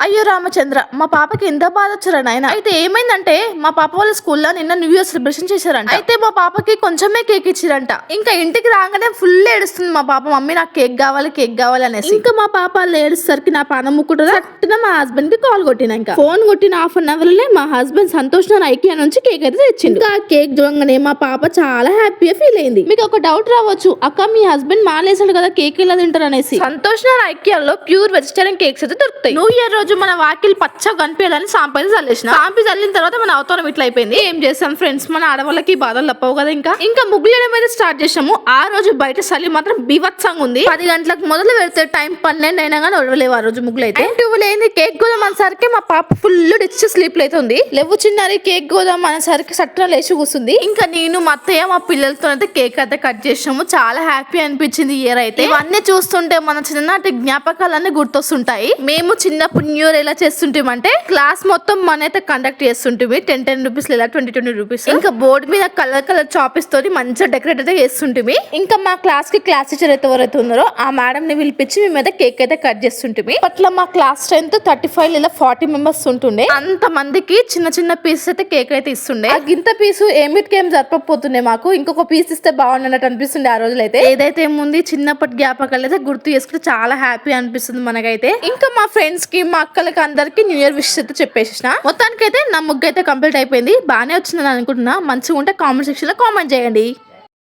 అయ్యో రామచంద్ర, మా పాపకి ఎంత బాధ వచ్చారా నాయన. అయితే ఏమైందంటే మా పాప వాళ్ళ స్కూల్లో నిన్న న్యూ ఇయర్ సెలబ్రేషన్ చేశారంట. అయితే మా పాపకి కొంచెమే కేక్ ఇచ్చిరంట. ఇంకా ఇంటికి రాగానే ఫుల్ ఏడుస్తుంది మా పాప, మమ్మీ నాకు కేక్ కావాలి అనేసి. ఇంకా మా పాప ఏడుసరికి నా పానం ముక్కుంటుందా అట్టిన మా హస్బెండ్ కి కాల్ కొట్టిన. ఇంకా ఫోన్ కొట్టిన హాఫ్ అన్ అవర్ లే మా హస్బెండ్ సంతోష్ ఐకియా నుంచి కేక్ అయితే తెచ్చిండు. ఇంకా కేక్ చూడగానే మా పాప చాలా హ్యాపీగా ఫీల్ అయింది. మీకు ఒక డౌట్ రావచ్చు, అక్క మీ హస్బెండ్ మానేసాడు కదా కేక్ ఇలా తింటారు అనేసి. సంతోష్ ఐకియాలో ప్యూర్ వెజిటేరియన్ కేక్స్ అయితే దొరుకుతాయి. న్యూ ఇయర్ రోజు మన వాకిల్ పచ్చగా కనిపించాలని సాంపైలు చల్లేసిన. సాంపి చల్లిన తర్వాత మన అవతారం ఇట్లా అయిపోయింది. ఏం చేస్తాం ఫ్రెండ్స్, మన ఆడవాళ్ళకి బాధలు తప్పవు కదా. ఇంకా ముగ్గులేయడం అయితే స్టార్ట్ చేసాము. ఆ రోజు బయట చలి మాత్రం బీభత్సంగా ఉంది. 10 గంటలకు మొదలు పెడితే టైం 12 అయినా కానీ ఒడవలేవు ఆ రోజు ముగ్గులు అయితే. 12 అయింది. కేక్ గోదాం అనేసరికి మా పాప ఫుల్ డిచ్ స్లీప్ అవుతుంది. లేవు చిన్నారి కేక్ గోదాం అనేసరికి సట్న లేచి కూర్చుంది. ఇంకా నేను మా అత్తయ్య మా పిల్లలతో అయితే కేక్ అయితే కట్ చేసాము. చాలా హ్యాపీ అనిపించింది ఇయర్ అయితే. ఇవన్నీ చూస్తుంటే మన చిన్ననాటి జ్ఞాపకాలన్నీ గుర్తొస్తుంటాయి. మేము చిన్నప్పుడు న్యూ ఇయర్ ఎలా చేస్తుంటామంటే క్లాస్ మొత్తం మనైతే కండక్ట్ చేస్తుంటే 10 రూపీస్ లేదా 20 రూపీస్. ఇంకా బోర్డు మీద కలర్ చాపీస్ తోటి మంచిగా డెకరేట్ అయితే చేస్తుంటే. ఇంకా మా క్లాస్ టీచర్ అయితే ఎవరైతే ఉన్నారో ఆ మేడం ని పిలిపించి మేమైతే కేక్ అయితే కట్ చేస్తుంటే. అట్లా మా క్లాస్ స్ట్రెంత్ 35 లేదా 40 మెంబర్స్ ఉంటుండే. అంత మందికి చిన్న చిన్న పీసెస్ అయితే కేక్ అయితే ఇస్తుండే. ఆ గింత పీసు ఏమిటికేం జరపకపోతుండే మాకు. ఇంకొక పీస్ ఇస్తే బాగుండన్నట్టు అనిపిస్తుండే ఆ రోజులు అయితే. ఏదైతే ఏముంది చిన్నప్పటి జ్ఞాపకాలు అయితే గుర్తు చేసుకుంటే చాలా హ్యాపీ అనిపిస్తుంది మనకైతే. ఇంకా మా ఫ్రెండ్స్ కి మా అక్కలకి అందరికి న్యూ ఇయర్ విషెస్ అయితే చెప్పేసిన. మొత్తానికి అయితే నా ముగ్గు అయితే కంప్లీట్ అయిపోయింది. బాగానే వచ్చిందని అనుకుంటున్నా. మంచిగా ఉంటే కామెంట్ సెక్షన్ లో కామెంట్ చేయండి.